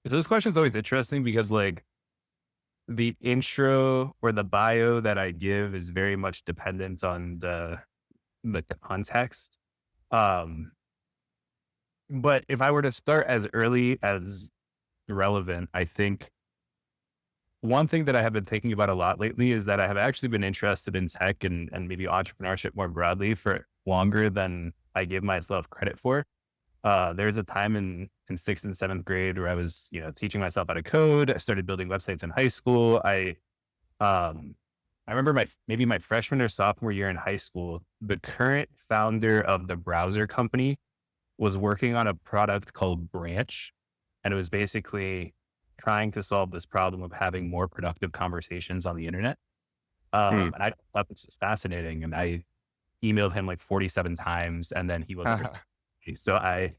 So this question's always interesting because like the intro or the bio that I give is very much dependent on the context. Um, but if I were to start as early as relevant, I think one thing that I have been thinking about a lot lately is that I have actually been interested in tech and maybe entrepreneurship more broadly for longer than I give myself credit for. There's a time in sixth and seventh grade where I was, teaching myself how to code. I started building websites in high school. Um, I remember maybe my freshman or sophomore year in high school, the current founder of the browser company was working on a product called Branch, and it was basically trying to solve this problem of having more productive conversations on the internet. Hmm. And I thought this was fascinating, and I emailed him like 47 times, and then he wasn't responding. So I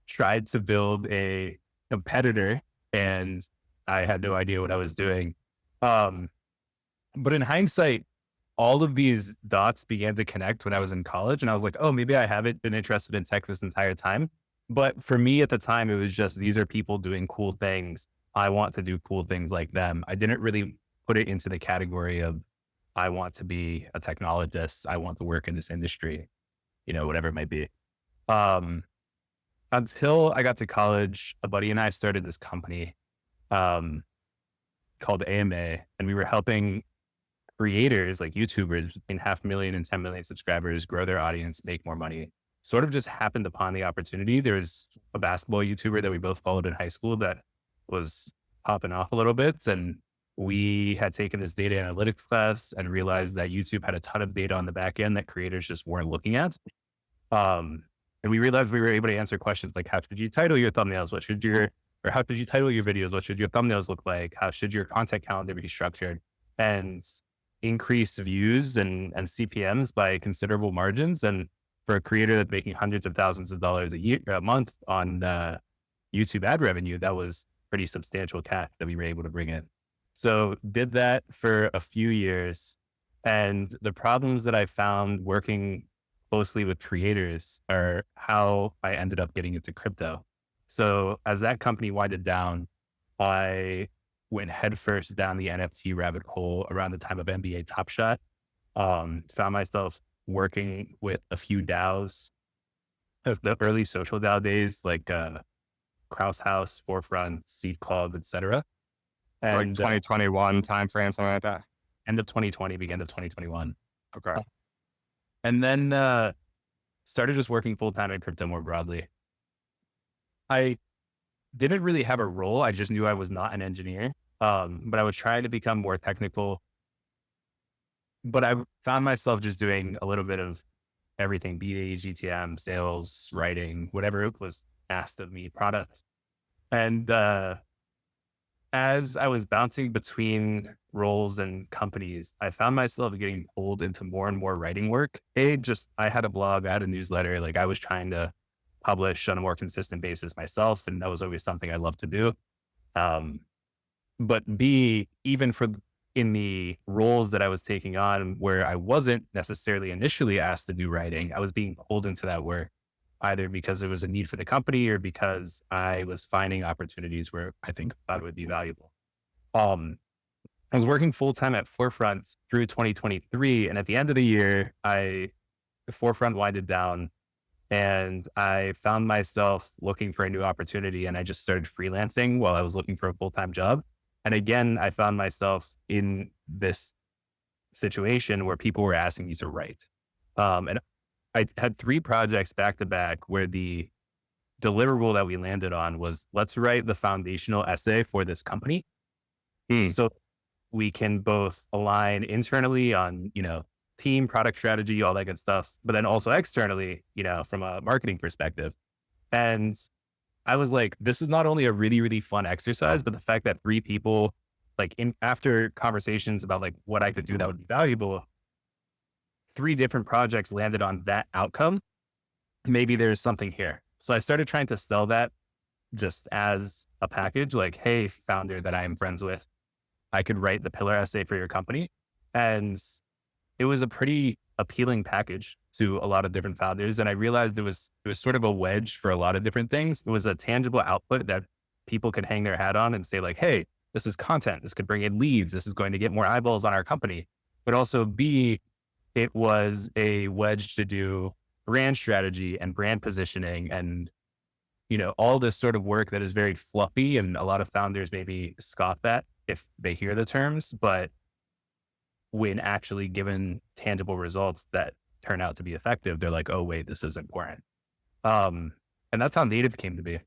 tried to build a competitor, and I had no idea what I was doing. Um, but in hindsight, all of these dots began to connect when I was in college, and I was like, oh, maybe I haven't been interested in tech this entire time. But for me at the time, it was just these are people doing cool things. I want to do cool things like them. I didn't really put it into the category of I want to be a technologist. I want to work in this industry, whatever it might be. Um, until I got to college, a buddy and I started this company um, called AMA, and we were helping creators like YouTubers in 500,000 and 10 million subscribers grow their audience, make more money. Sort of just happened upon the opportunity. There was a basketball YouTuber that we both followed in high school that was popping off a little bit. And we had taken this data analytics class and realized that YouTube had a ton of data on the back end that creators just weren't looking at. And we realized we were able to answer questions like, how should you title your thumbnails? Or how should you title your videos? What should your thumbnails look like? How should your content calendar be structured? And increase views and CPMs by considerable margins. And for a creator that's making hundreds of thousands of dollars a month on YouTube ad revenue, that was pretty substantial cash that we were able to bring in. So did that for a few years. And the problems that I found working closely with creators are how I ended up getting into crypto. So as that company winded down, I went headfirst down the NFT rabbit hole around the time of NBA Top Shot. Found myself working with a few DAOs of the early social DAO days, like Kraus House, Forefront, Seed Club, etc. Like And 2021 timeframe, something like that. end of 2020, beginning of 2021. Okay. Uh, And then started just working full time in crypto more broadly. I didn't really have a role. I just knew I was not an engineer. But I was trying to become more technical. But I found myself just doing a little bit of everything, BD, GTM, sales, writing, whatever it was asked of me, product. And as I was bouncing between roles and companies, I found myself getting pulled into more and more writing work. I had a blog, I had a newsletter, like I was trying to publish on a more consistent basis myself. And that was always something I loved to do. Um, but B, even in the roles that I was taking on where I wasn't necessarily initially asked to do writing, I was being pulled into that work either because it was a need for the company or because I was finding opportunities where I thought it would be valuable. Um, I was working full time at Forefront through 2023. And at the end of the year, the Forefront winded down and I found myself looking for a new opportunity. And I just started freelancing while I was looking for a full time job. And again, I found myself in this situation where people were asking me to write. And I had 3 projects back to back where the deliverable that we landed on was let's write the foundational essay for this company. Hmm. So we can both align internally on, team, product strategy, all that good stuff, but then also externally, from a marketing perspective. And I was like, this is not only a really, really fun exercise, but the fact that 3 people, like after conversations about like what I could do that would be valuable, 3 different projects landed on that outcome. Maybe there's something here. So I started trying to sell that just as a package, like, hey, founder that I am friends with, I could write the pillar essay for your company. And it was a pretty appealing package to a lot of different founders. And I realized it was sort of a wedge for a lot of different things. It was a tangible output that people could hang their hat on and say like, hey, this is content. This could bring in leads. This is going to get more eyeballs on our company. But also B, it was a wedge to do brand strategy and brand positioning and, all this sort of work that is very fluffy. And a lot of founders maybe scoff at if they hear the terms, but when actually given tangible results that turn out to be effective, they're like, oh, wait, this is important. And that's how Native came to be.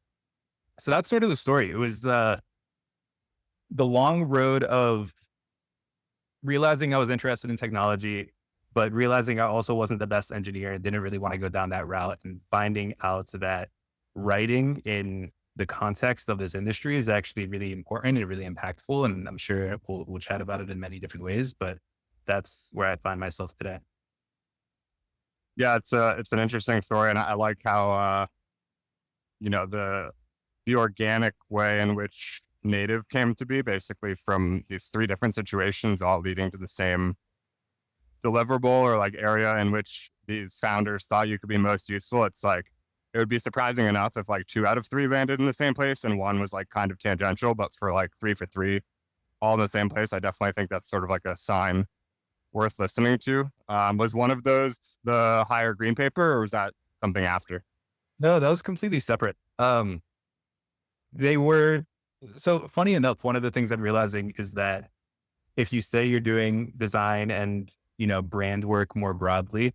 So that's sort of the story. It was the long road of realizing I was interested in technology, but realizing I also wasn't the best engineer and didn't really want to go down that route, and finding out that writing in the context of this industry is actually really important and really impactful. And I'm sure we'll chat about it in many different ways, but that's where I find myself today. Yeah, it's an interesting story, and I like how the organic way in which Native came to be, basically from these three different situations, all leading to the same deliverable or like area in which these founders thought you could be most useful. It's like, it would be surprising enough if like 2 out of 3 landed in the same place and one was like kind of tangential, but for like 3 for 3, all in the same place, I definitely think that's sort of like a sign worth listening to. Was one of those the higher green paper, or was that something after? No, that was completely separate. They were, so funny enough, one of the things I'm realizing is that if you say you're doing design and, brand work more broadly,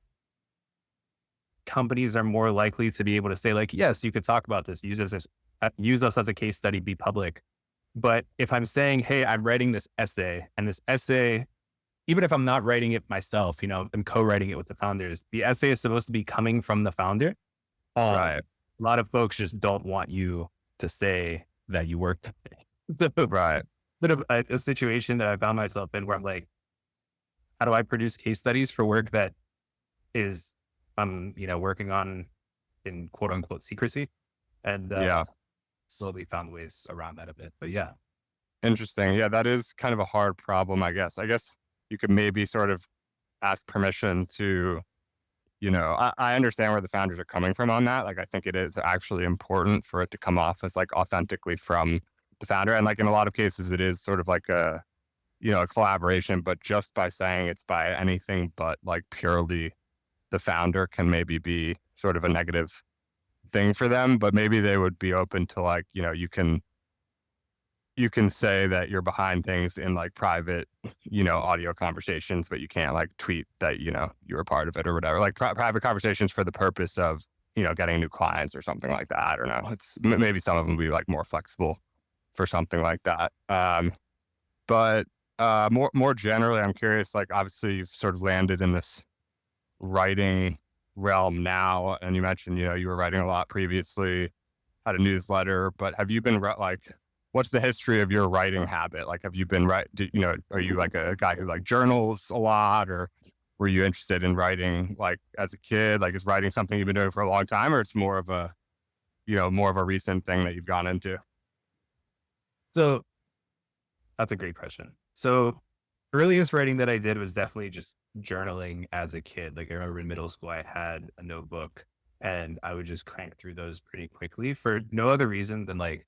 companies are more likely to be able to say like, yes, you could talk about this, use us as a case study, be public. But if I'm saying, hey, I'm writing this essay, and this essay, even if I'm not writing it myself, I'm co-writing it with the founders, the essay is supposed to be coming from the founder. Right. A lot of folks just don't want you to say that you worked. Right. Bit of a situation that I found myself in where I'm like, how do I produce case studies for work that is, working on in quote unquote secrecy? And Yeah. slowly found ways around that a bit. But yeah. Interesting. Yeah, that is kind of a hard problem, I guess. I guess you could maybe sort of ask permission to, I understand where the founders are coming from on that. Like, I think it is actually important for it to come off as like authentically from the founder. And like in a lot of cases, it is sort of like a collaboration, but just by saying it's by anything but like purely the founder can maybe be sort of a negative thing for them. But maybe they would be open to like, you can say that you're behind things in like private, audio conversations, but you can't like tweet that, you were part of it or whatever, like private conversations for the purpose of, getting new clients or something like that. I don't know. It's maybe some of them will be like more flexible for something like that. But more generally, I'm curious, like obviously you've sort of landed in this writing realm now, and you mentioned, you were writing a lot previously, had a newsletter, but have you been like, what's the history of your writing habit? Like, have you been are you like a guy who like journals a lot, or were you interested in writing like as a kid? Like, is writing something you've been doing for a long time, or it's more of a recent thing that you've gone into? So that's a great question. So earliest writing that I did was definitely just journaling as a kid. Like I remember in middle school, I had a notebook and I would just crank through those pretty quickly for no other reason than like,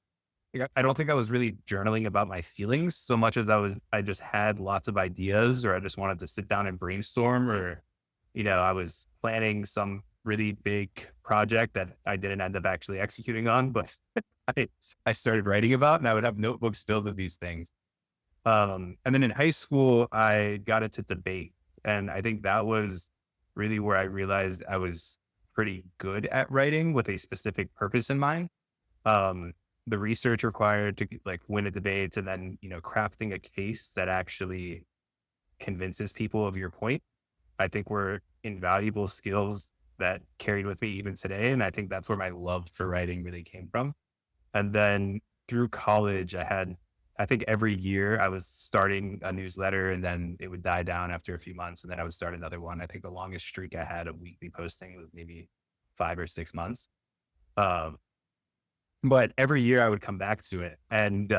I don't think I was really journaling about my feelings so much as I just had lots of ideas, or I just wanted to sit down and brainstorm, or, I was planning some really big project that I didn't end up actually executing on, but I started writing about, and I would have notebooks filled with these things. And then in high school, I got into debate. And I think that was really where I realized I was pretty good at writing with a specific purpose in mind. The research required to like win a debate, and then, crafting a case that actually convinces people of your point, I think were invaluable skills that carried with me even today. And I think that's where my love for writing really came from. And then through college, I think every year I was starting a newsletter, and then it would die down after a few months, and then I would start another one. I think the longest streak I had of weekly posting was maybe 5 or 6 months. But every year I would come back to it. And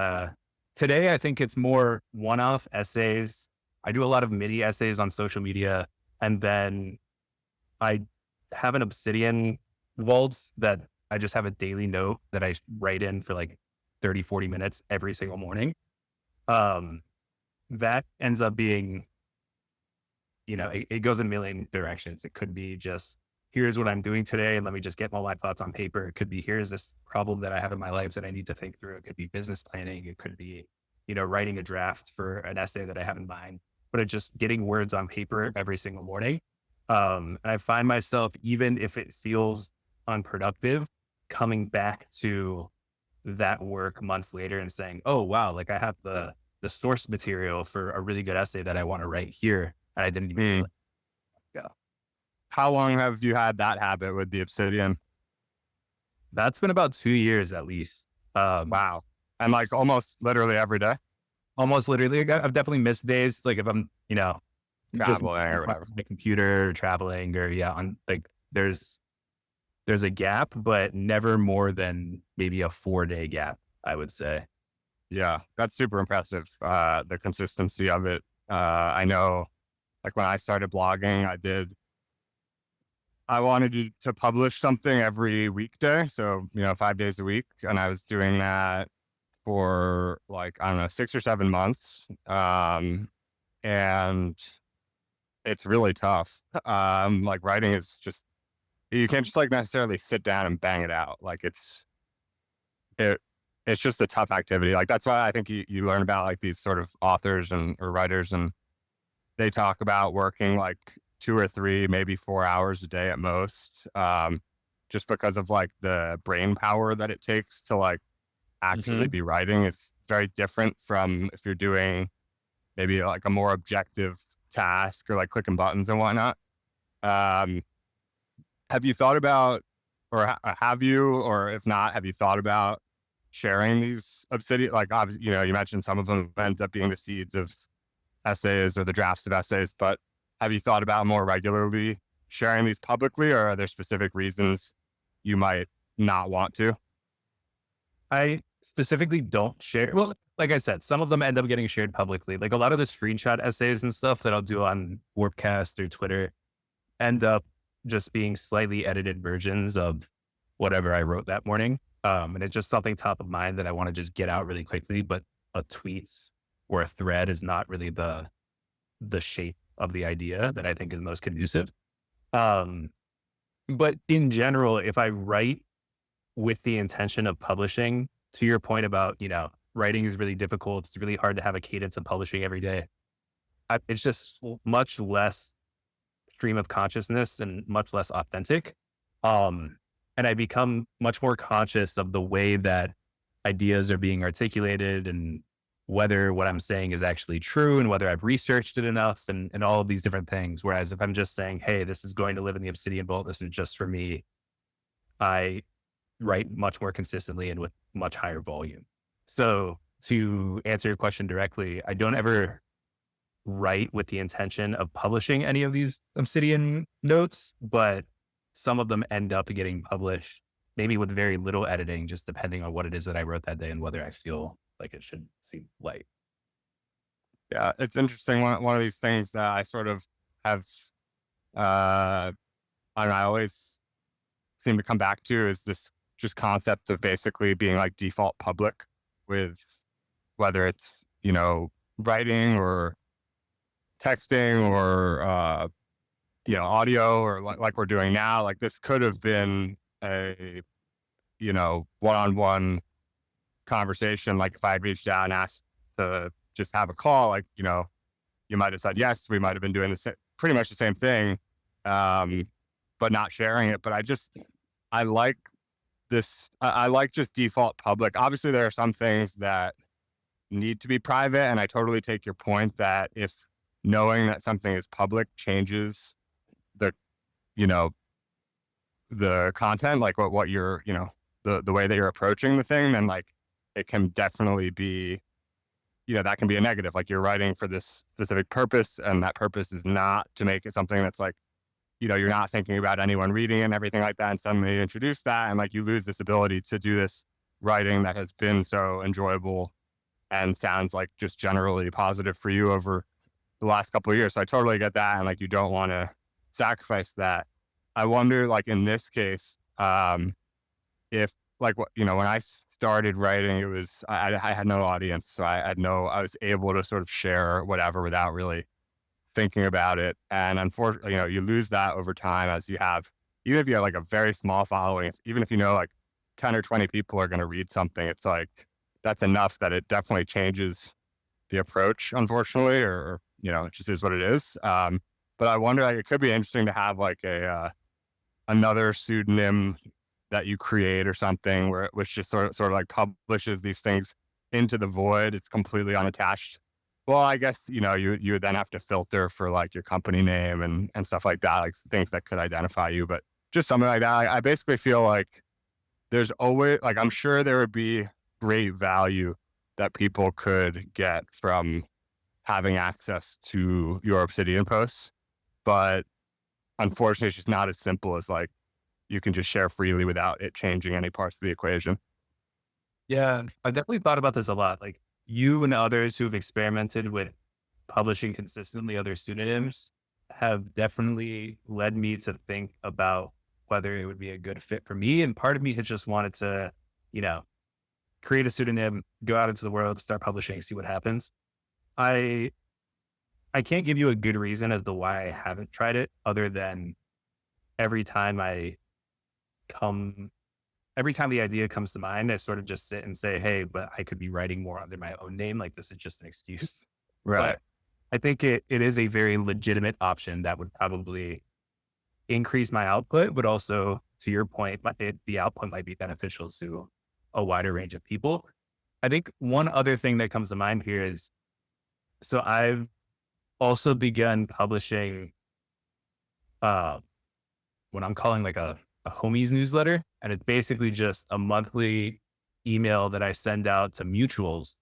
today I think it's more one-off essays. I do a lot of mini essays on social media, and then I have an Obsidian vault that I just have a daily note that I write in for like 30, 40 minutes every single morning. That ends up being, it goes in a million directions. It could be just, here's what I'm doing today, and let me just get all my thoughts on paper. It could be, here's this problem that I have in my life that I need to think through. It could be business planning. It could be, writing a draft for an essay that I have in mind, but it's just getting words on paper every single morning. And I find myself, even if it feels unproductive, coming back to that work months later and saying, oh, wow, like I have the source material for a really good essay that I want to write here. And I didn't even feel it. Yeah. How long have you had that habit with the Obsidian? That's been about 2 years at least. Wow. And like almost literally every day? Almost literally. I've definitely missed days. Like if I'm, just Traveling or whatever. my computer or traveling or on like there's a gap, but never more than maybe a 4-day gap, I would say. Yeah, that's super impressive. The consistency of it. I know like when I started blogging, I wanted to publish something every weekday. So, 5 days a week. And I was doing that for like, I don't know, 6 or 7 months. And it's really tough. Like writing is just, you can't just like necessarily sit down and bang it out. Like it's just a tough activity. Like that's why I think you learn about like these sort of authors or writers, and they talk about working like 2 or 3, maybe 4 hours a day at most. Just because of like the brain power that it takes to like actually be writing. It's very different from if you're doing maybe like a more objective task or like clicking buttons and whatnot. Have you thought about, or have you, or if not, have you thought about sharing these Obsidian? Like, obviously, you mentioned some of them ends up being the seeds of essays or the drafts of essays, but have you thought about more regularly sharing these publicly, or are there specific reasons you might not want to? I specifically don't share. Well, like I said, some of them end up getting shared publicly. Like a lot of the screenshot essays and stuff that I'll do on Warpcast or Twitter end up just being slightly edited versions of whatever I wrote that morning. And it's just something top of mind that I want to just get out really quickly. But a tweet or a thread is not really the shape of the idea that I think is most conducive. But in general, if I write with the intention of publishing, to your point about, writing is really difficult. It's really hard to have a cadence of publishing every day. It's just much less stream of consciousness and much less authentic. And I become much more conscious of the way that ideas are being articulated and whether what I'm saying is actually true and whether I've researched it enough and all of these different things. Whereas if I'm just saying, hey, this is going to live in the Obsidian vault, this is just for me, I write much more consistently and with much higher volume. So to answer your question directly, I don't ever write with the intention of publishing any of these Obsidian notes, but some of them end up getting published, maybe with very little editing, just depending on what it is that I wrote that day and whether I feel like it should see light. Yeah, it's interesting. One of these things that I sort of have, I always seem to come back to is this just concept of basically being like default public with whether it's, writing or texting or, audio or like we're doing now. Like this could have been a, one-on-one conversation. Like if I had reached out and asked to just have a call, like, you might have said yes, we might have been doing pretty much the same thing, but not sharing it. But I like this. I like just default public. Obviously, there are some things that need to be private, and I totally take your point that if knowing that something is public changes the, the content, like what you're, the way that you're approaching the thing, then like it can definitely be, that can be a negative. Like you're writing for this specific purpose, and that purpose is not to make it something that's like, you're not thinking about anyone reading it and everything like that. And suddenly you introduce that, and like you lose this ability to do this writing that has been so enjoyable and sounds like just generally positive for you over the last couple of years. So I totally get that. And like, you don't want to sacrifice that. I wonder, like in this case, if like what, when I started writing, it was, I had no audience. So I was able to sort of share whatever without really thinking about it. And unfortunately, you lose that over time as you have, even if you have like a very small following, even if like 10 or 20 people are going to read something, it's like, that's enough that it definitely changes the approach, unfortunately, or it just is what it is. But I wonder, like, it could be interesting to have like another pseudonym that you create or something which just sort of like publishes these things into the void. It's completely unattached. Well, I guess, you would then have to filter for like your company name and stuff like that, like things that could identify you, but just something like that. I basically feel like there's always, like, I'm sure there would be great value that people could get from having access to your Obsidian posts, but unfortunately, it's just not as simple as like, you can just share freely without it changing any parts of the equation. Yeah, I've definitely thought about this a lot. Like you and others who've experimented with publishing consistently other pseudonyms have definitely led me to think about whether it would be a good fit for me. And part of me has just wanted to, you know, create a pseudonym, go out into the world, start publishing, see what happens. I I can't give you a good reason as to why I haven't tried it, other than every time I come every time the idea comes to mind, I sort of just sit and say, hey, but I could be writing more under my own name. Like this is just an excuse. Right. But I think it is a very legitimate option that would probably increase my output, but also to your point, the output might be beneficial to a wider range of people. I think one other thing that comes to mind here is, so I've also begun publishing uh, what I'm calling like a homies newsletter. And it's basically just a monthly email that I send out to mutuals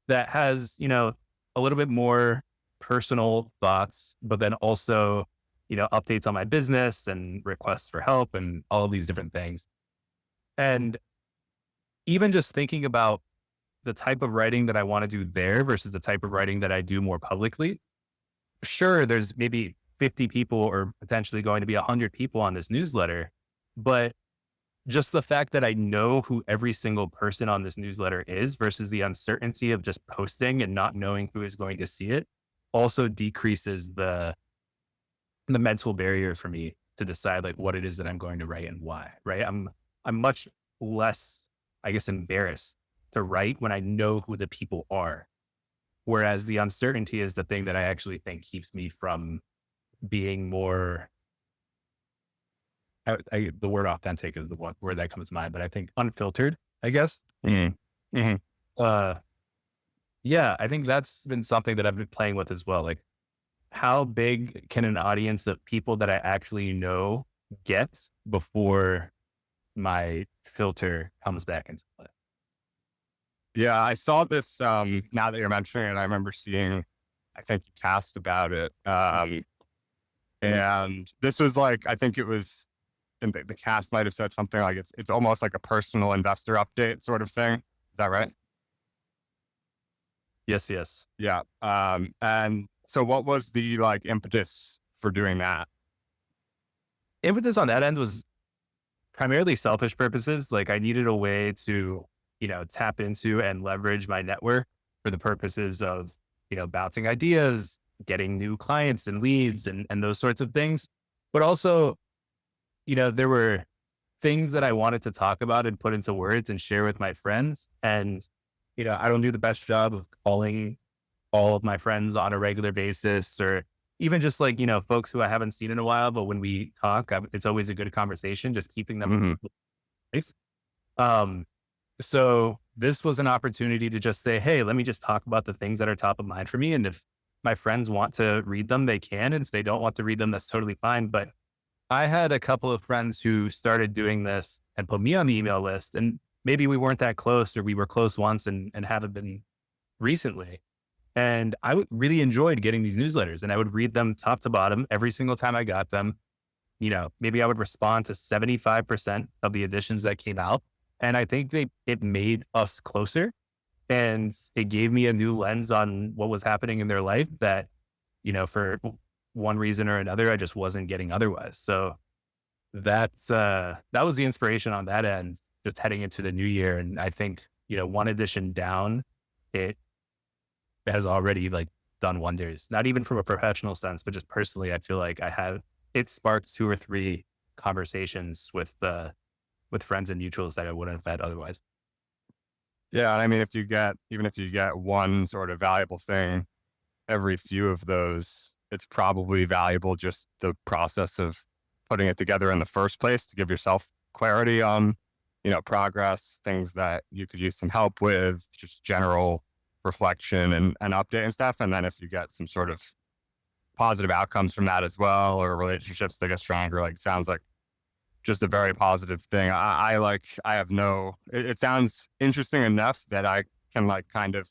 that has, a little bit more personal thoughts, but then also, updates on my business and requests for help and all of these different things. And even just thinking about the type of writing that I want to do there versus the type of writing that I do more publicly. Sure, there's maybe 50 people or potentially going to be 100 people on this newsletter, but just the fact that I know who every single person on this newsletter is versus the uncertainty of just posting and not knowing who is going to see it also decreases the mental barrier for me to decide like what it is that I'm going to write and why, right? I'm much less, I guess, embarrassed to write when I know who the people are. Whereas the uncertainty is the thing that I actually think keeps me from being more, the word authentic is the one word that comes to mind, but I think unfiltered, I guess. Mm-hmm. Mm-hmm. Uh, yeah, I think that's been something that I've been playing with as well. Like, how big can an audience of people that I actually know get before my filter comes back into play? Yeah, I saw this, now that you're mentioning it, I remember seeing, I think you cast about it. And this was like, I think it was, and the cast might have said something like, it's almost like a personal investor update sort of thing. Is that right? Yes, yes. Yeah. And so what was the like impetus for doing that? Impetus on that end was primarily selfish purposes. Like I needed a way to, tap into and leverage my network for the purposes of, bouncing ideas, getting new clients and leads and those sorts of things. But also, there were things that I wanted to talk about and put into words and share with my friends. And, I don't do the best job of calling all of my friends on a regular basis, or even just like, folks who I haven't seen in a while, but when we talk, it's always a good conversation, just keeping them safe. So this was an opportunity to just say, hey, let me just talk about the things that are top of mind for me. And if my friends want to read them, they can. And if they don't want to read them, that's totally fine. But I had a couple of friends who started doing this and put me on the email list. And maybe we weren't that close, or we were close once and haven't been recently. And really enjoyed getting these newsletters, and I would read them top to bottom every single time I got them. Maybe I would respond to 75% of the editions that came out. And I think it made us closer, and it gave me a new lens on what was happening in their life that, for one reason or another, I just wasn't getting otherwise. So that was the inspiration on that end. just heading into the new year. And I think, one edition down, it has already like done wonders, not even from a professional sense, but just personally. I feel like it sparked 2 or 3 conversations with friends and mutuals that I wouldn't have had otherwise. Yeah. I mean, even if you get one sort of valuable thing every few of those, it's probably valuable just the process of putting it together in the first place to give yourself clarity on, progress, things that you could use some help with, just general reflection and update and stuff. And then if you get some sort of positive outcomes from that as well, or relationships that get stronger, like sounds like just a very positive thing. It sounds interesting enough that I can like kind of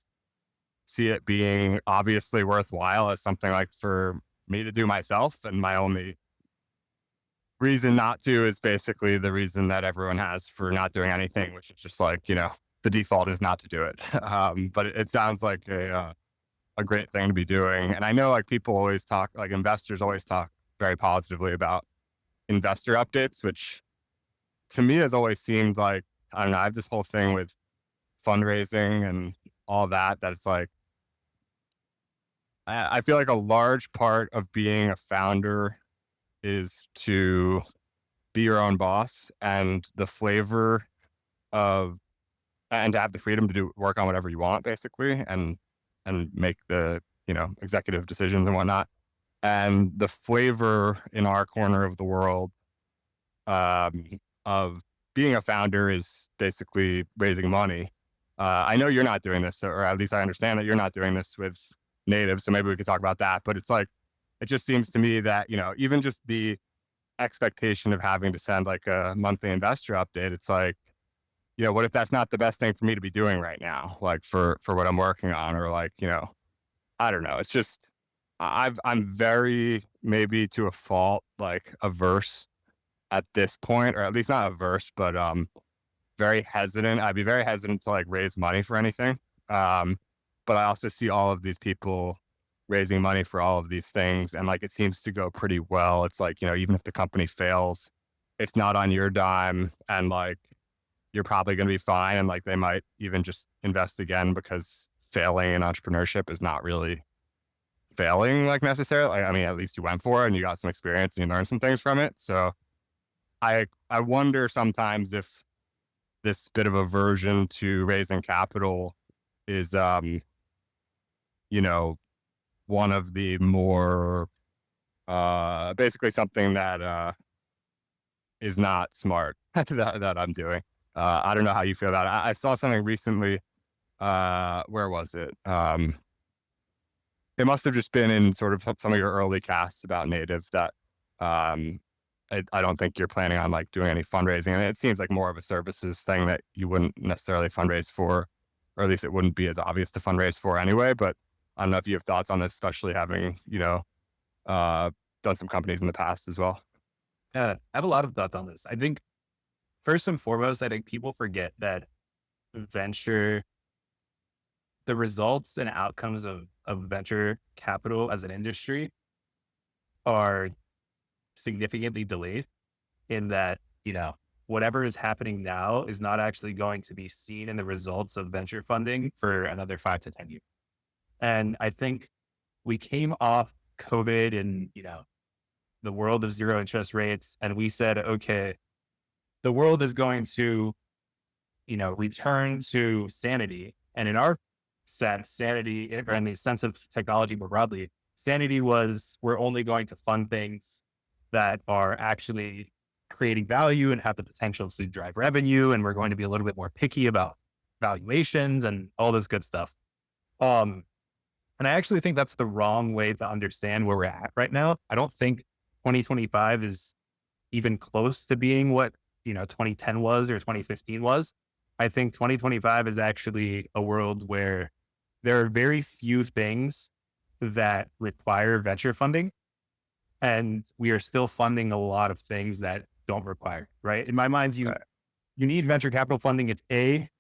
see it being obviously worthwhile as something like for me to do myself. And my only reason not to is basically the reason that everyone has for not doing anything, which is just like, the default is not to do it. But it sounds like a great thing to be doing. And I know like people always talk, like investors always talk very positively about investor updates, which to me has always seemed like, I don't know, I have this whole thing with fundraising and all that it's like, I feel like a large part of being a founder is to be your own boss, and the flavor of, and to have the freedom to do work on whatever you want, basically, and make the, executive decisions and whatnot. And the flavor in our corner of the world of being a founder is basically raising money. I know you're not doing this, or at least I understand that you're not doing this with Native, so maybe we could talk about that. But it's like, it just seems to me that, even just the expectation of having to send like a monthly investor update, it's like, what if that's not the best thing for me to be doing right now, like for what I'm working on, or like, I don't know. It's just, I'm very, maybe to a fault, like averse at this point, or at least not averse, but very hesitant. I'd be very hesitant to like raise money for anything. But I also see all of these people raising money for all of these things, and like it seems to go pretty well. It's like, even if the company fails, it's not on your dime, and like you're probably going to be fine. And like they might even just invest again, because failing in entrepreneurship is not really failing, like necessarily. I mean, at least you went for it and you got some experience and you learned some things from it. So I wonder sometimes if this bit of aversion to raising capital is, one of the more, basically something that is not smart that I'm doing. I don't know how you feel about it. I saw something recently. Where was it? It must have just been in sort of some of your early casts about Native that I don't think you're planning on like doing any fundraising. And it seems like more of a services thing that you wouldn't necessarily fundraise for, or at least it wouldn't be as obvious to fundraise for anyway. But I don't know if you have thoughts on this, especially having, done some companies in the past as well. Yeah, I have a lot of thoughts on this. I think first and foremost, I think people forget that venture, the results and outcomes of venture capital as an industry are significantly delayed, in that, whatever is happening now is not actually going to be seen in the results of venture funding for another 5 to 10 years. And I think we came off COVID and, the world of zero interest rates, and we said, okay, the world is going to, return to sanity. And in our sense, sanity, or in the sense of technology more broadly, sanity was, we're only going to fund things that are actually creating value and have the potential to drive revenue. And we're going to be a little bit more picky about valuations and all this good stuff. And I actually think that's the wrong way to understand where we're at right now. I don't think 2025 is even close to being what, 2010 was or 2015 was. I think 2025 is actually a world where there are very few things that require venture funding, and we are still funding a lot of things that don't require, right? In my mind, you need venture capital funding. It's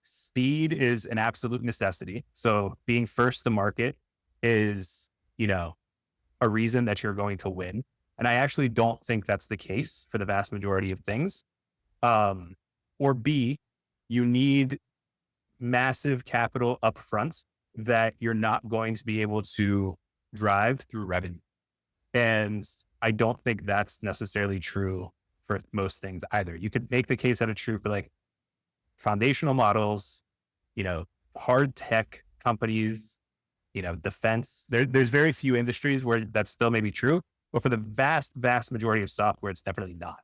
speed is an absolute necessity. So being first to market is, a reason that you're going to win. And I actually don't think that's the case for the vast majority of things. Or B, you need massive capital upfront that you're not going to be able to drive through revenue. And I don't think that's necessarily true for most things either. You could make the case that it's true for like foundational models, hard tech companies, defense. There's very few industries where that's still maybe true, but for the vast, vast majority of software, it's definitely not.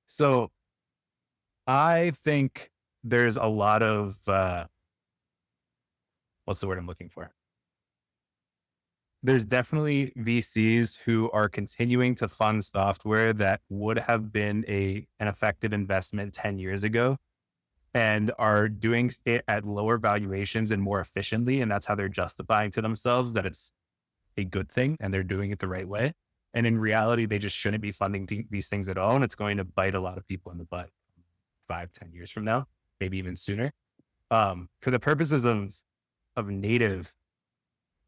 So I think there's a lot of, what's the word I'm looking for? There's definitely VCs who are continuing to fund software that would have been an effective investment 10 years ago and are doing it at lower valuations and more efficiently. And that's how they're justifying to themselves that it's a good thing and they're doing it the right way. And in reality, they just shouldn't be funding these things at all. And it's going to bite a lot of people in the butt 5-10 years from now, maybe even sooner. For the purposes of native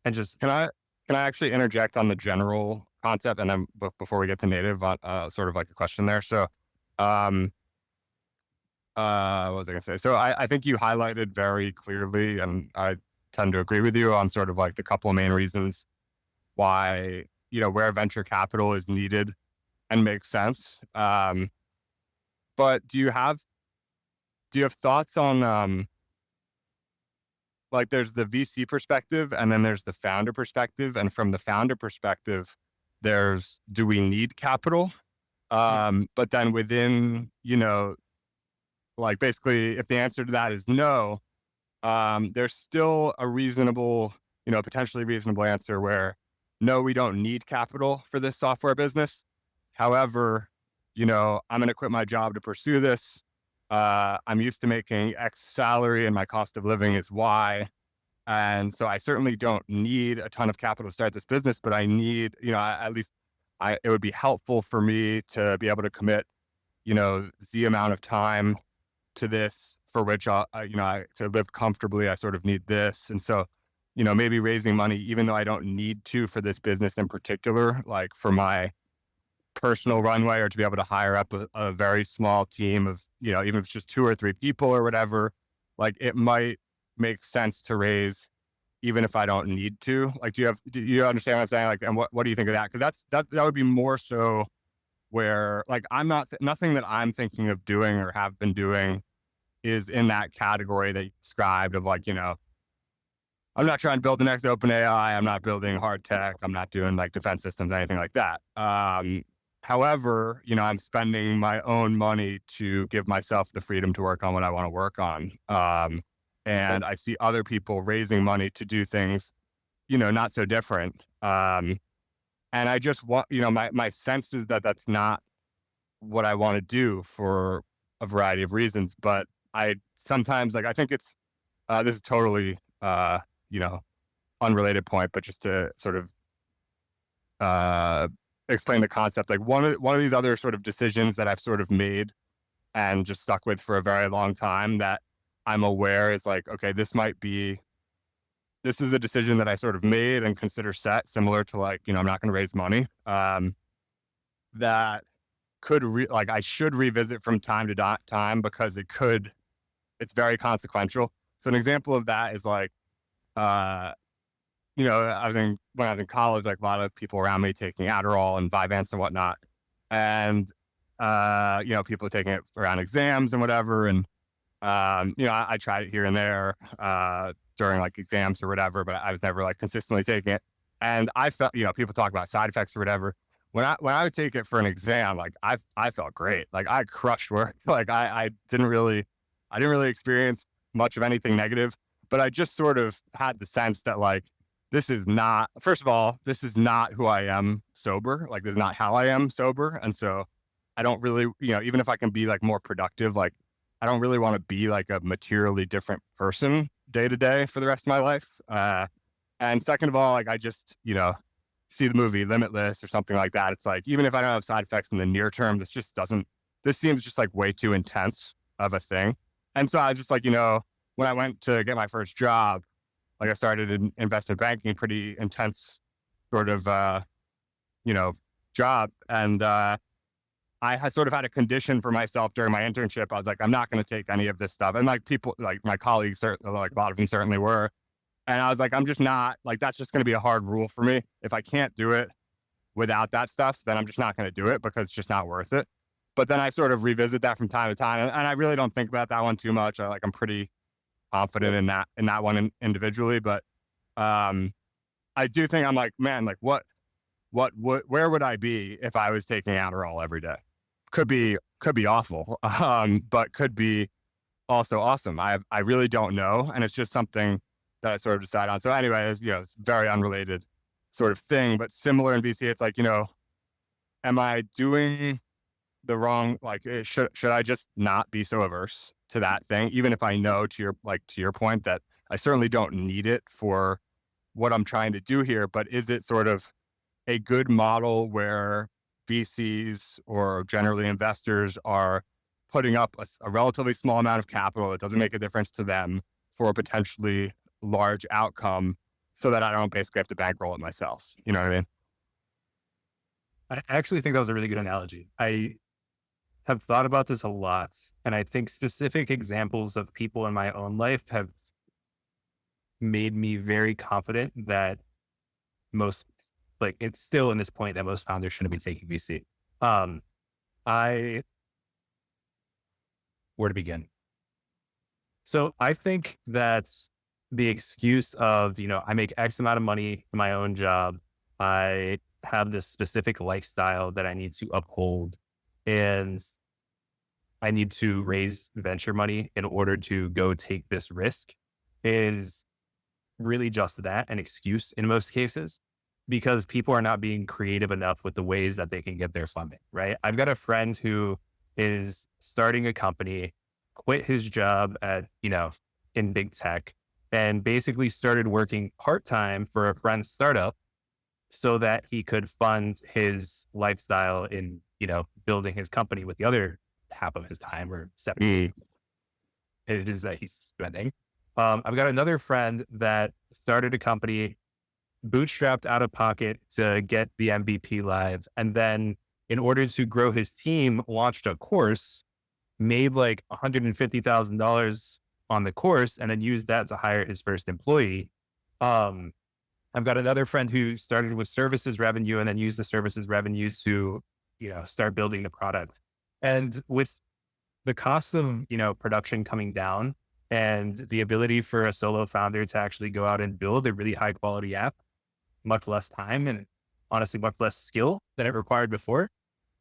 and just Can I actually interject on the general concept, and then before we get to native, sort of like a question there. So, what was I going to say? So I think you highlighted very clearly, and I tend to agree with you on sort of like the couple of main reasons why, where venture capital is needed and makes sense. But do you have thoughts on, like there's the VC perspective and then there's the founder perspective. And from the founder perspective, do we need capital? But then within, like basically if the answer to that is no, there's still a reasonable, potentially reasonable answer where no, we don't need capital for this software business. However, I'm going to quit my job to pursue this. I'm used to making X salary and my cost of living is Y. And so I certainly don't need a ton of capital to start this business, but I need, it would be helpful for me to be able to commit, Z amount of time to this for which to live comfortably, I sort of need this. And so, maybe raising money, even though I don't need to for this business in particular, like for my personal runway or to be able to hire up a very small team of, even if it's just 2 or 3 people or whatever, like it might make sense to raise even if I don't need to. Like, do you understand what I'm saying? Like, and what do you think of that? Because that would be more so where like nothing that I'm thinking of doing or have been doing is in that category that you described of like, I'm not trying to build the next OpenAI. I'm not building hard tech. I'm not doing like defense systems, anything like that. However, I'm spending my own money to give myself the freedom to work on what I want to work on. And I see other people raising money to do things, not so different. And I just want, my sense is that that's not what I want to do for a variety of reasons. But I sometimes I think it's, this is totally, unrelated point, but just to sort of explain the concept, like one of these other sort of decisions that I've sort of made and just stuck with for a very long time that I'm aware is like, okay, this is a decision that I sort of made and consider set, similar to like, I'm not going to raise money, that could I should revisit from time to time because it's very consequential. So an example of that is like, when I was in college, like a lot of people around me taking Adderall and Vyvanse and whatnot. And, people taking it around exams and whatever. And, I tried it here and there, during like exams or whatever, but I was never like consistently taking it. And I felt, people talk about side effects or whatever. When I would take it for an exam, like I felt great. Like I crushed work. Like I didn't really experience much of anything negative, but I just sort of had the sense that like, this is not who I am sober. Like, this is not how I am sober. And so I don't really, even if I can be like more productive, like I don't really want to be like a materially different person day to day for the rest of my life. And second of all, like I just, see the movie Limitless or something like that. It's like, even if I don't have side effects in the near term, this seems just like way too intense of a thing. And so I just like, when I went to get my first job, like I started in investment banking, pretty intense sort of, job. And, I had sort of had a condition for myself during my internship. I was like, I'm not going to take any of this stuff. And like people, like my colleagues, like a lot of them certainly were. And I was like, I'm just not, like, that's just going to be a hard rule for me. If I can't do it without that stuff, then I'm just not going to do it because it's just not worth it. But then I sort of revisit that from time to time. And I really don't think about that one too much. I'm pretty confident in that one individually. But I do think I'm like, man, like where would I be if I was taking Adderall every day? Could be awful, but could be also awesome. I really don't know. And it's just something that I sort of decide on. So anyway, it's very unrelated sort of thing, but similar in VC. It's like, am I doing the wrong, like, should I just not be so averse to that thing? Even if I know to your point that I certainly don't need it for what I'm trying to do here, but is it sort of a good model where VCs or generally investors are putting up a relatively small amount of capital that doesn't make a difference to them for a potentially large outcome so that I don't basically have to bankroll it myself? You know what I mean? I actually think that was a really good analogy. I have thought about this a lot, and I think specific examples of people in my own life have made me very confident that it's still in this point that most founders shouldn't be taking VC. Where to begin? So I think that the excuse of, I make X amount of money in my own job. I have this specific lifestyle that I need to uphold, and I need to raise venture money in order to go take this risk is really just that, an excuse in most cases, because people are not being creative enough with the ways that they can get their funding, right? I've got a friend who is starting a company, quit his job at, in big tech, and basically started working part-time for a friend's startup so that he could fund his lifestyle in, building his company with the other half of his time, or 70 it is that he's spending. I've got another friend that started a company, bootstrapped out of pocket to get the MVP live. And then in order to grow his team, launched a course, made like $150,000 on the course, and then used that to hire his first employee. I've got another friend who started with services revenue and then used the services revenue to, start building the product. And with the cost of, production coming down and the ability for a solo founder to actually go out and build a really high quality app, much less time and honestly much less skill than it required before,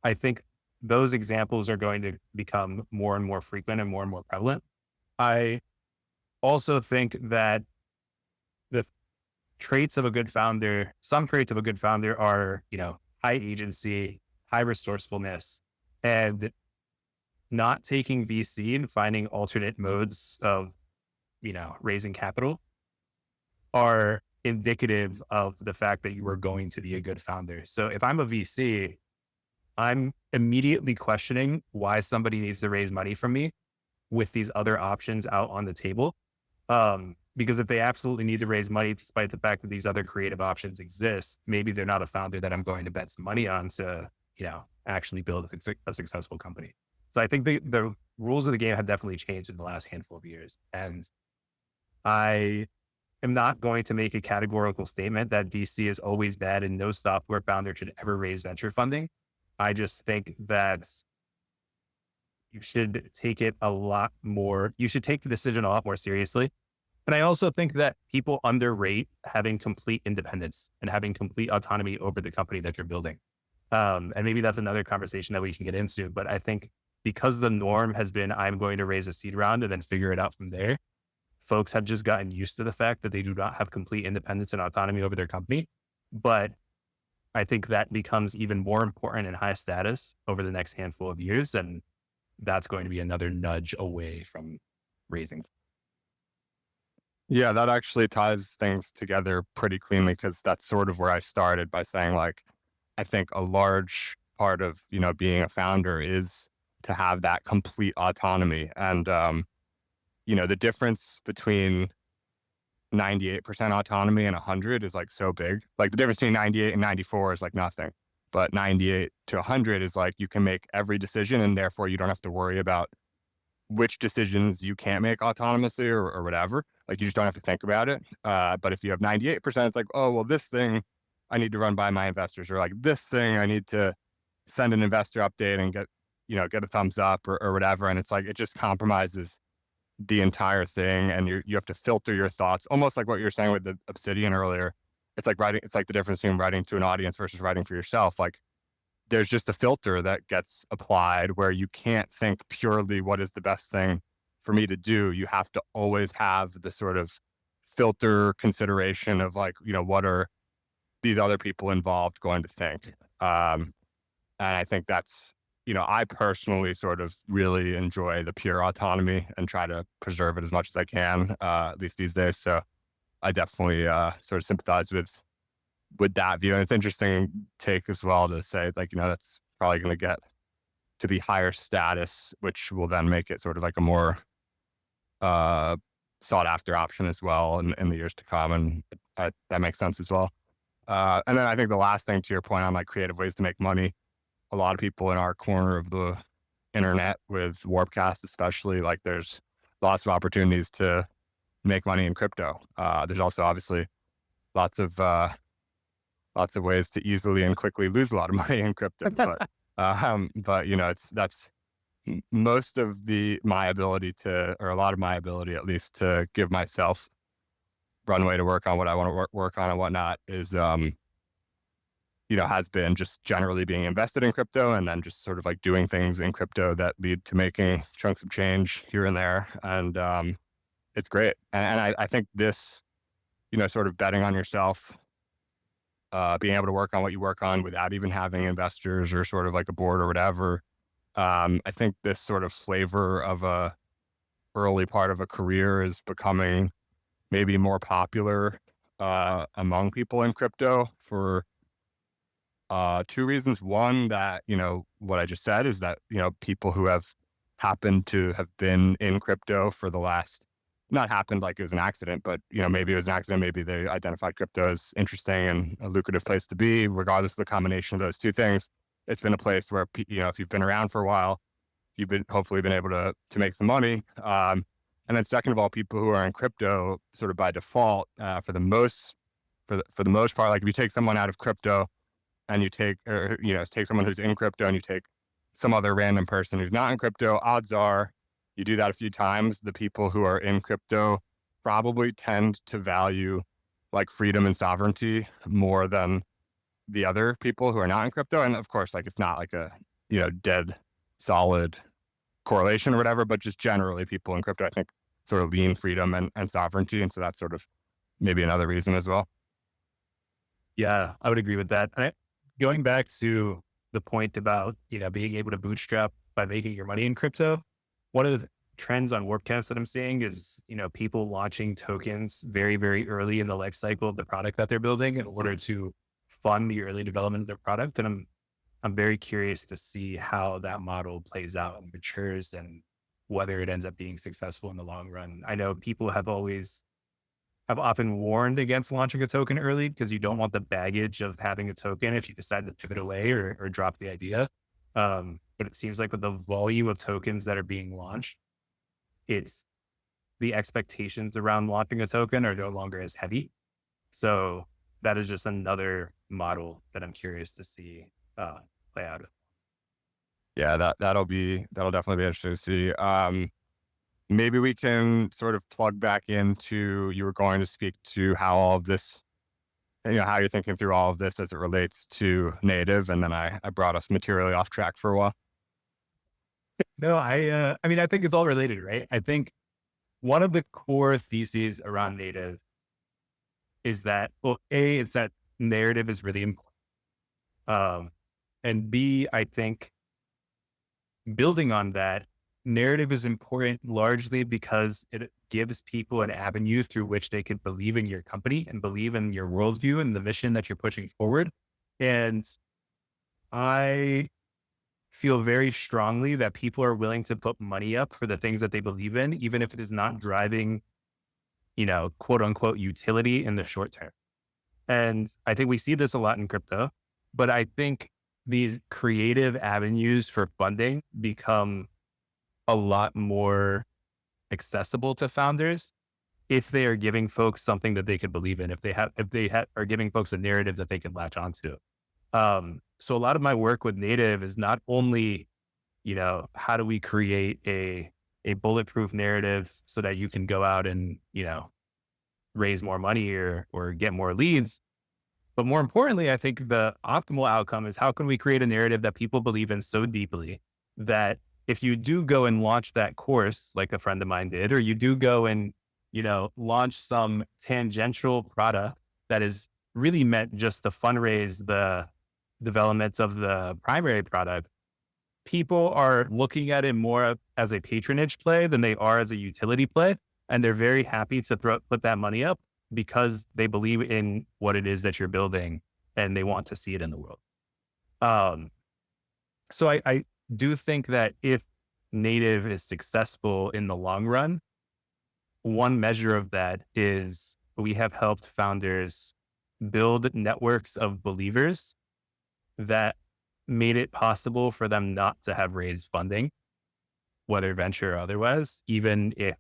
I think those examples are going to become more and more frequent and more prevalent. I also think that the traits of a good founder, some traits of a good founder are, high agency, high resourcefulness, and not taking VC and finding alternate modes of, raising capital are indicative of the fact that you are going to be a good founder. So if I'm a VC, I'm immediately questioning why somebody needs to raise money from me with these other options out on the table. Because if they absolutely need to raise money, despite the fact that these other creative options exist, maybe they're not a founder that I'm going to bet some money on to, actually build a successful company. So I think the rules of the game have definitely changed in the last handful of years. And I am not going to make a categorical statement that VC is always bad and no software founder should ever raise venture funding. I just think that you should take it you should take the decision a lot more seriously. And I also think that people underrate having complete independence and having complete autonomy over the company that you're building. And maybe that's another conversation that we can get into, but I think because the norm has been, I'm going to raise a seed round and then figure it out from there, folks have just gotten used to the fact that they do not have complete independence and autonomy over their company. But I think that becomes even more important and high status over the next handful of years. And that's going to be another nudge away from raising. Yeah, that actually ties things together pretty cleanly, because that's sort of where I started by saying, like, I think a large part of, being a founder is to have that complete autonomy. And, the difference between 98% autonomy and 100 is like so big. Like the difference between 98 and 94 is like nothing. But 98 to 100 is like you can make every decision, and therefore you don't have to worry about which decisions you can't make autonomously or whatever. Like you just don't have to think about it. But if you have 98%, it's like, oh, well, this thing I need to run by my investors, or like this thing I need to send an investor update and get a thumbs up or whatever. And it's like, it just compromises the entire thing. And you have to filter your thoughts, almost like what you were saying with the Obsidian earlier. It's like the difference between writing to an audience versus writing for yourself. Like there's just a filter that gets applied where you can't think purely what is the best thing for me to do. You have to always have the sort of filter consideration of like, what are these other people involved going to think? And I think that's, I personally sort of really enjoy the pure autonomy and try to preserve it as much as I can, at least these days. So I definitely sort of sympathize with that view. And it's interesting take as well to say, like, that's probably going to get to be higher status, which will then make it sort of like a more sought after option as well in the years to come. And that makes sense as well. And then I think the last thing to your point on like creative ways to make money, a lot of people in our corner of the internet with Warpcast, especially, like there's lots of opportunities to make money in crypto. There's also obviously lots of ways to easily and quickly lose a lot of money in crypto. But that's most of my ability to, or a lot of my ability at least, to give myself runway to work on what I want to work on and whatnot is, has been just generally being invested in crypto and then just sort of like doing things in crypto that lead to making chunks of change here and there. And it's great. And I think this, sort of betting on yourself, being able to work on what you work on without even having investors or sort of like a board or whatever. I think this sort of flavor of a early part of a career is becoming maybe more popular among people in crypto for two reasons. One, that, what I just said is that, people who have happened to have been in crypto for the last, not happened like it was an accident, but, maybe it was an accident. Maybe they identified crypto as interesting and a lucrative place to be. Regardless of the combination of those two things, it's been a place where, if you've been around for a while, you've hopefully been able to make some money. And then second of all, people who are in crypto sort of by default, for the most part, like if you take someone out of crypto and you take someone who's in crypto and you take some other random person who's not in crypto, odds are you do that a few times, the people who are in crypto probably tend to value like freedom and sovereignty more than the other people who are not in crypto. And of course, like it's not like a, dead solid correlation or whatever, but just generally people in crypto, I think, sort of lean freedom and sovereignty. And so that's sort of maybe another reason as well. Yeah, I would agree with that. Going back to the point about, being able to bootstrap by making your money in crypto, one of the trends on Warpcast that I'm seeing is, people launching tokens very, very early in the life cycle of the product that they're building in order to fund the early development of their product. And I'm very curious to see how that model plays out and matures and whether it ends up being successful in the long run. I know people have often warned against launching a token early because you don't want the baggage of having a token if you decide to pivot away or drop the idea. But it seems like with the volume of tokens that are being launched, it's the expectations around launching a token are no longer as heavy. So that is just another model that I'm curious to see play out. Yeah, that'll definitely be interesting to see. Maybe we can sort of plug back into, you were going to speak to how all of this, how you're thinking through all of this as it relates to native. And then I brought us materially off track for a while. No, I think it's all related, right? I think one of the core theses around native is that, well, A, it's that narrative is really important. And B, I think building on that, narrative is important largely because it gives people an avenue through which they could believe in your company and believe in your worldview and the mission that you're pushing forward. And I feel very strongly that people are willing to put money up for the things that they believe in, even if it is not driving, quote unquote utility in the short term. And I think we see this a lot in crypto, but I think these creative avenues for funding become a lot more accessible to founders if they are giving folks something that they could believe in, if they are giving folks a narrative that they can latch onto. So a lot of my work with Native is not only, how do we create a bulletproof narrative so that you can go out and, raise more money or get more leads. But more importantly, I think the optimal outcome is how can we create a narrative that people believe in so deeply that if you do go and launch that course, like a friend of mine did, or you do go and, launch some tangential product that is really meant just to fundraise the development of the primary product, people are looking at it more as a patronage play than they are as a utility play. And they're very happy to put that money up because they believe in what it is that you're building and they want to see it in the world. So I do think that if Native is successful in the long run, one measure of that is we have helped founders build networks of believers that made it possible for them not to have raised funding, whether venture or otherwise, even if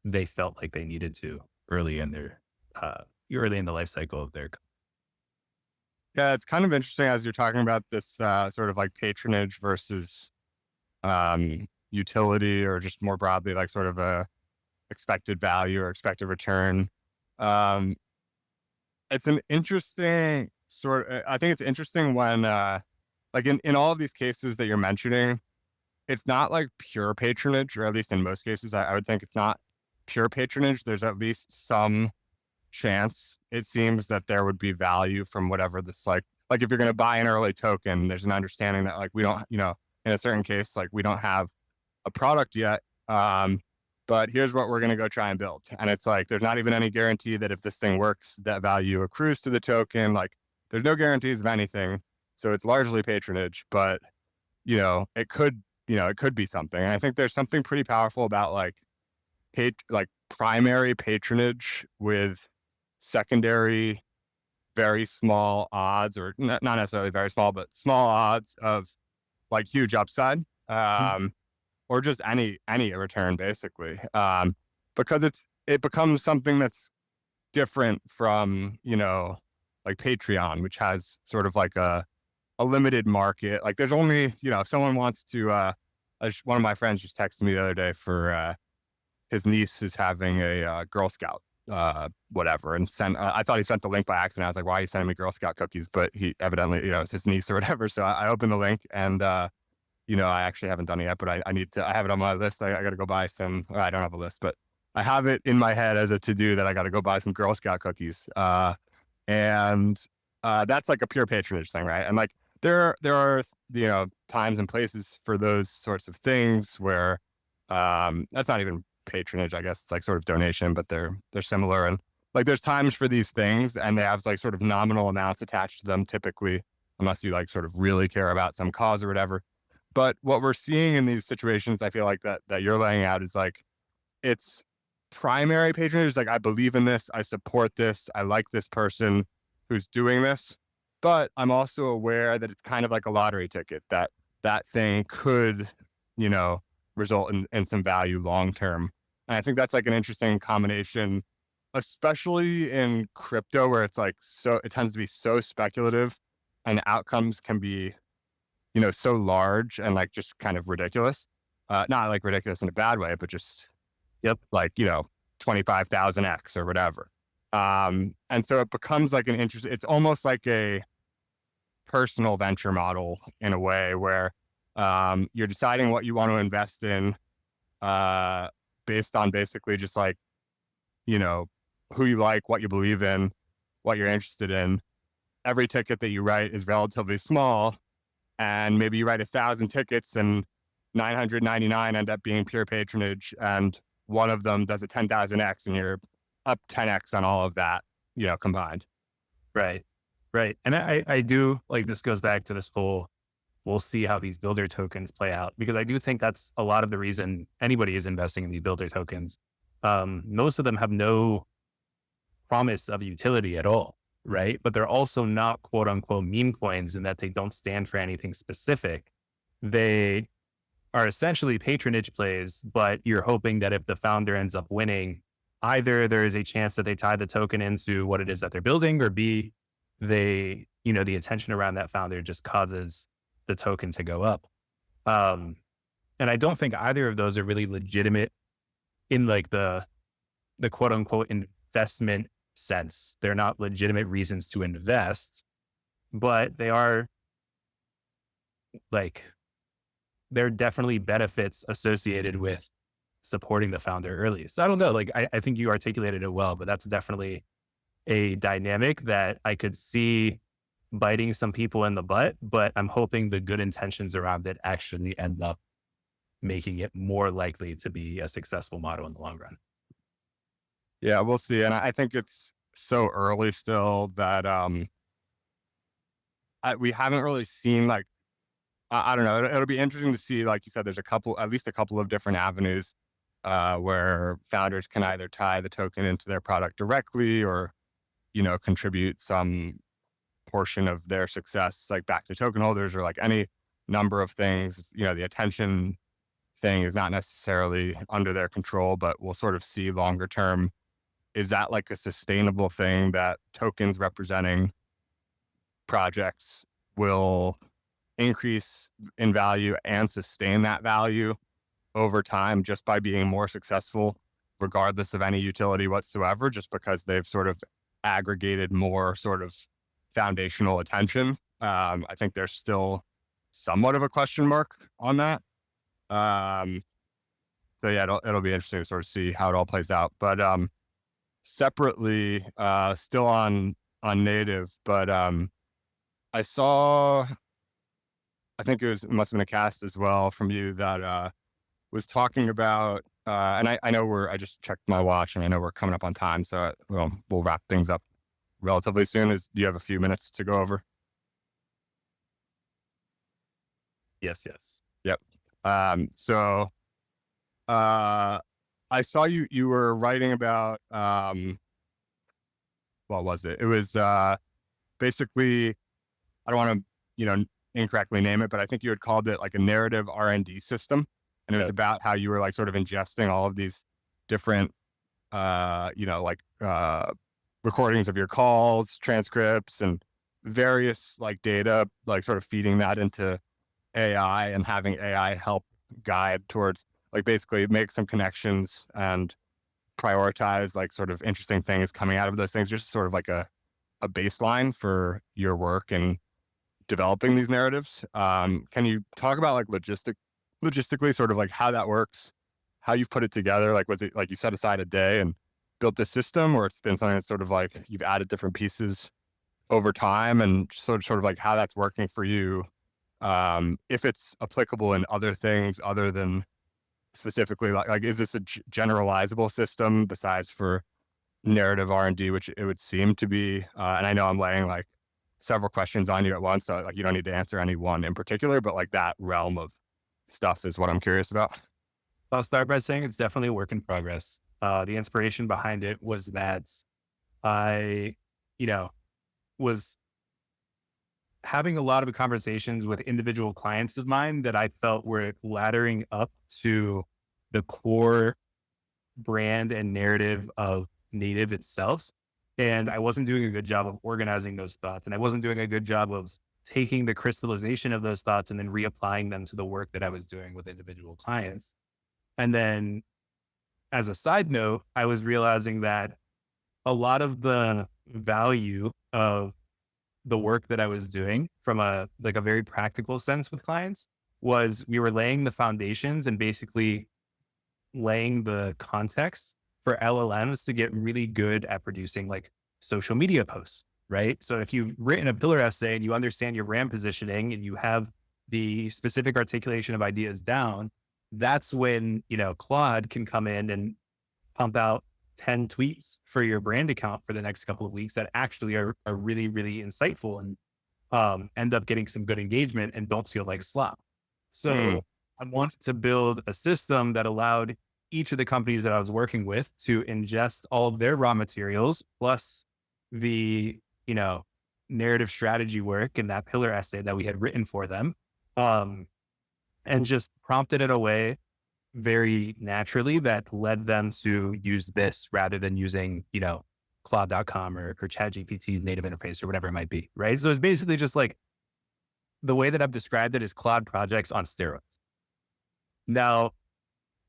they felt like they needed to early in the life cycle of their. Yeah, it's kind of interesting as you're talking about this sort of like patronage versus utility, or just more broadly, like sort of a expected value or expected return. It's an interesting I think it's interesting when like in all of these cases that you're mentioning, it's not like pure patronage, or at least in most cases, I would think it's not pure patronage. There's at least some chance, it seems, that there would be value from whatever this like if you're going to buy an early token, there's an understanding that like we don't, in a certain case, like we don't have a product yet, but here's what we're going to go try and build. And it's like there's not even any guarantee that if this thing works, that value accrues to the token. Like there's no guarantees of anything, so it's largely patronage. But it could be something. And I think there's something pretty powerful about like primary patronage with secondary, very small odds, or not necessarily very small, but small odds of like huge upside, or just any return, basically, because it becomes something that's different from like Patreon, which has sort of like a limited market. Like there's only if someone wants to, one of my friends just texted me the other day for his niece is having a Girl Scout whatever, and I thought he sent the link by accident. I was like, why are you sending me Girl Scout cookies? But he evidently, it's his niece or whatever. So I opened the link, and I actually haven't done it yet, but I need to. I have it on my list. I got to go buy some. I don't have a list, but I have it in my head as a to-do that I got to go buy some Girl Scout cookies. And that's like a pure patronage thing, right? And like there are times and places for those sorts of things where that's not even patronage, I guess. It's like sort of donation, but they're similar. And like there's times for these things, and they have like sort of nominal amounts attached to them, typically, unless you like sort of really care about some cause or whatever. But what we're seeing in these situations, I feel like that you're laying out, is like it's primary patronage. Like I believe in this, I support this, I like this person who's doing this, but I'm also aware that it's kind of like a lottery ticket, that thing could result in some value long term. And I think that's like an interesting combination, especially in crypto, where it's like it tends to be so speculative, and outcomes can be so large and like just kind of ridiculous. Not like ridiculous in a bad way, but just like 25,000x or whatever. And so it becomes like it's almost like a personal venture model in a way, where you're deciding what you want to invest in based on basically just like, who you like, what you believe in, what you're interested in. Every ticket that you write is relatively small, and maybe you write 1,000 tickets and 999 end up being pure patronage, and one of them does a 10,000x, and you're up 10x on all of that, combined. Right. And I do, like, this goes back to this whole, we'll see how these builder tokens play out, because I do think that's a lot of the reason anybody is investing in these builder tokens. Most of them have no promise of utility at all. right? But they're also not quote unquote meme coins in that they don't stand for anything specific. They are essentially patronage plays, but you're hoping that if the founder ends up winning, either there is a chance that they tie the token into what it is that they're building, or B, they, the attention around that founder just causes the token to go up. And I don't think either of those are really legitimate in like the quote unquote investment sense. They're not legitimate reasons to invest, but they are like, there are definitely benefits associated with supporting the founder early. So I don't know, like, I think you articulated it well, but that's definitely a dynamic that I could see biting some people in the butt, but I'm hoping the good intentions around it actually end up making it more likely to be a successful model in the long run. Yeah, we'll see. And I think it's so early still that we haven't really seen like, I don't know. It'll be interesting to see, like you said, there's at least a couple of different avenues where founders can either tie the token into their product directly or, contribute some portion of their success, like back to token holders, or like any number of things. The attention thing is not necessarily under their control, but we'll sort of see longer term. Is that like a sustainable thing that tokens representing projects will increase in value and sustain that value over time just by being more successful, regardless of any utility whatsoever, just because they've sort of aggregated more sort of foundational attention? I think there's still somewhat of a question mark on that. So yeah, it'll be interesting to sort of see how it all plays out. But separately, still on native, but I saw, I think it must have been a cast as well from you that was talking about, and I know I just checked my watch and I know we're coming up on time, so we'll wrap things up relatively soon. Do you have a few minutes to go over? Yes. Yep. So I saw you were writing about, what was it? It was basically, I don't want to, incorrectly name it, but I think you had called it like a narrative R&D system. And it was about how you were like sort of ingesting all of these different, recordings of your calls, transcripts, and various like data, like sort of feeding that into AI and having AI help guide towards like basically make some connections and prioritize like sort of interesting things coming out of those things, just sort of like a baseline for your work and developing these narratives. Can you talk about like logistically sort of like how that works, how you've put it together? Like, was it like you set aside a day and built this system, or it's been something that's sort of like you've added different pieces over time, and sort of like how that's working for you? If it's applicable in other things other than specifically like is this a generalizable system besides for narrative R&D, which it would seem to be? And I know I'm laying like several questions on you at once, so like you don't need to answer any one in particular, but like that realm of stuff is what I'm curious about. I'll start by saying it's definitely a work in progress. The inspiration behind it was that I, was having a lot of conversations with individual clients of mine that I felt were laddering up to the core brand and narrative of native itself. And I wasn't doing a good job of organizing those thoughts. And I wasn't doing a good job of taking the crystallization of those thoughts and then reapplying them to the work that I was doing with individual clients. And then as a side note, I was realizing that a lot of the value of the work that I was doing from a very practical sense with clients was we were laying the foundations and basically laying the context for LLMs to get really good at producing like social media posts, right? So if you've written a pillar essay and you understand your brand positioning and you have the specific articulation of ideas down, that's when, Claude can come in and pump out 10 tweets for your brand account for the next couple of weeks that actually are really, really insightful and end up getting some good engagement and don't feel like slop. So I wanted to build a system that allowed each of the companies that I was working with to ingest all of their raw materials plus the narrative strategy work and that pillar essay that we had written for them, and just prompted it away very naturally that led them to use this rather than using, Claude.com or ChatGPT's native interface or whatever it might be. Right. So it's basically just like the way that I've described it is Claude projects on steroids. Now,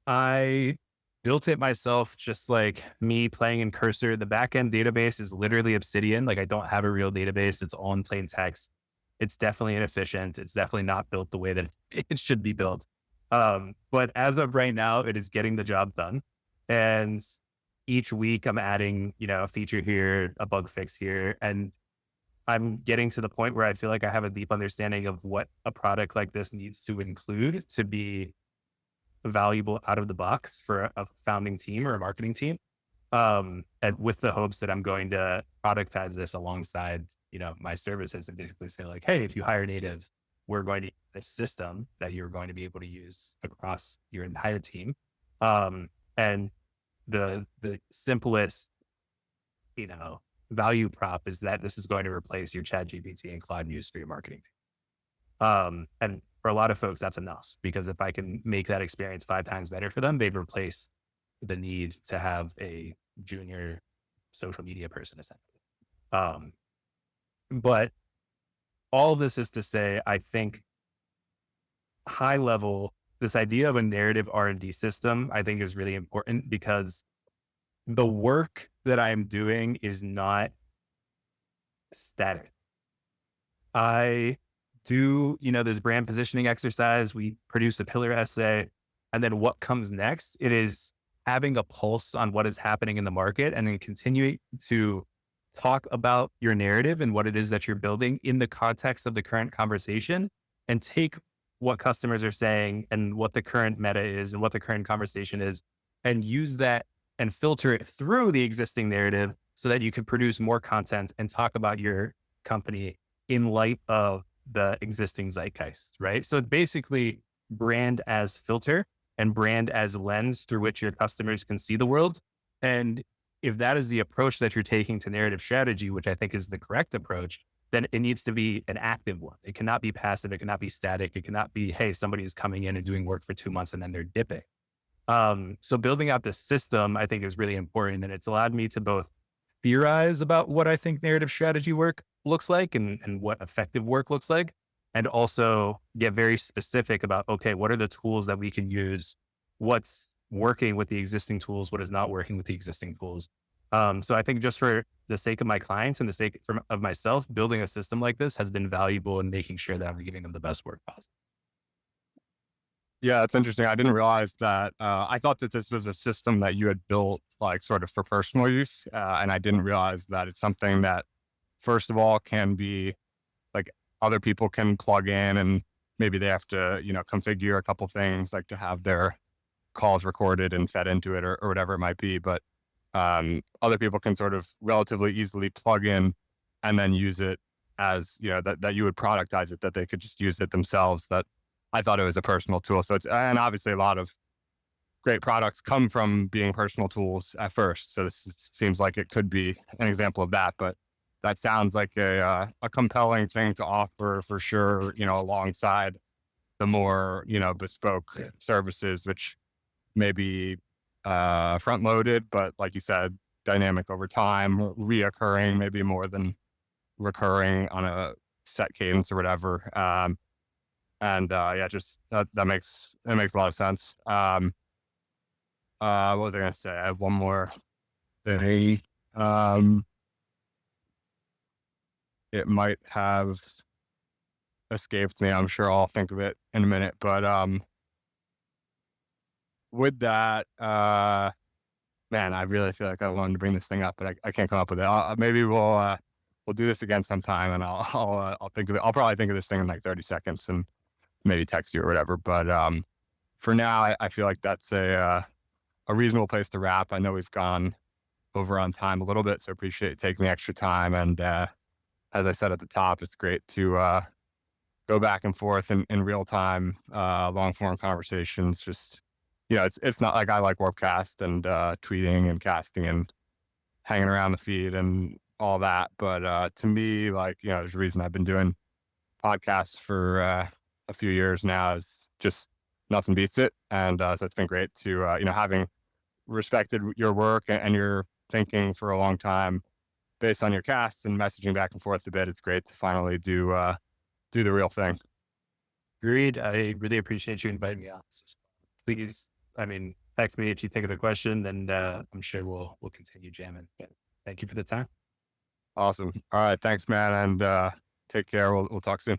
I built it myself, just like me playing in Cursor. The backend database is literally Obsidian. Like I don't have a real database. It's all in plain text. It's definitely inefficient. It's definitely not built the way that it should be built. But as of right now, it is getting the job done. And each week I'm adding, a feature here, a bug fix here. And I'm getting to the point where I feel like I have a deep understanding of what a product like this needs to include to be valuable out of the box for a founding team or a marketing team. And with the hopes that I'm going to productize this alongside, my services and basically say like, hey, if you hire native, we're going to use this system that you're going to be able to use across your entire team. And the simplest, value prop is that this is going to replace your ChatGPT and Claude use for your marketing team. And for a lot of folks, that's enough, because if I can make that experience 5 times better for them, they've replaced the need to have a junior social media person essentially. But all of this is to say, I think high level, this idea of a narrative R&D system, I think is really important, because the work that I'm doing is not static. I do, this brand positioning exercise. We produce a pillar essay, and then what comes next? It is having a pulse on what is happening in the market, and then continuing to talk about your narrative and what it is that you're building in the context of the current conversation, and take what customers are saying and what the current meta is and what the current conversation is, and use that and filter it through the existing narrative so that you can produce more content and talk about your company in light of the existing zeitgeist, right? So basically brand as filter and brand as lens through which your customers can see the world. And if that is the approach that you're taking to narrative strategy, which I think is the correct approach, then it needs to be an active one. It cannot be passive. It cannot be static. It cannot be, hey, somebody is coming in and doing work for 2 months and then they're dipping. So building out this system, I think, is really important. And it's allowed me to both theorize about what I think narrative strategy work looks like and what effective work looks like, and also get very specific about, okay, what are the tools that we can use? What's working with the existing tools? What is not working with the existing tools? So I think just for the sake of my clients and the sake of myself, building a system like this has been valuable in making sure that I'm giving them the best work possible. Yeah, it's interesting. I didn't realize that. I thought that this was a system that you had built like sort of for personal use. And I didn't realize that it's something that, first of all, can be like other people can plug in, and maybe they have to, configure a couple things like to have their calls recorded and fed into it or whatever it might be. But other people can sort of relatively easily plug in and then use it as, that you would productize it, that they could just use it themselves. That I thought it was a personal tool. So and obviously a lot of great products come from being personal tools at first. So this seems like it could be an example of that, but that sounds like a compelling thing to offer for sure, alongside the more, bespoke services, which may be front loaded, but like you said, dynamic over time, reoccurring, maybe more than recurring on a set cadence or whatever. And just that makes a lot of sense. What was I going to say? I have one more thing. It might have escaped me. I'm sure I'll think of it in a minute. But with that, man, I really feel like I wanted to bring this thing up, but I can't come up with it. Maybe we'll do this again sometime, and I'll think of it. I'll probably think of this thing in like 30 seconds and maybe text you or whatever. But for now, I feel like that's a reasonable place to wrap. I know we've gone over on time a little bit, so appreciate you taking the extra time. And as I said at the top, it's great to go back and forth in real time, long form conversations. Just, it's not like I like Warpcast and tweeting and casting and hanging around the feed and all that. But to me, like, there's a reason I've been doing podcasts for a few years now. It's just nothing beats it. And so it's been great to, having respected your work and your thinking for a long time based on your casts and messaging back and forth a bit. It's great to finally do the real thing. Agreed. I really appreciate you inviting me on. Please, text me if you think of the question, and I'm sure we'll continue jamming. But thank you for the time. Awesome. All right. Thanks, man. And take care. We'll talk soon.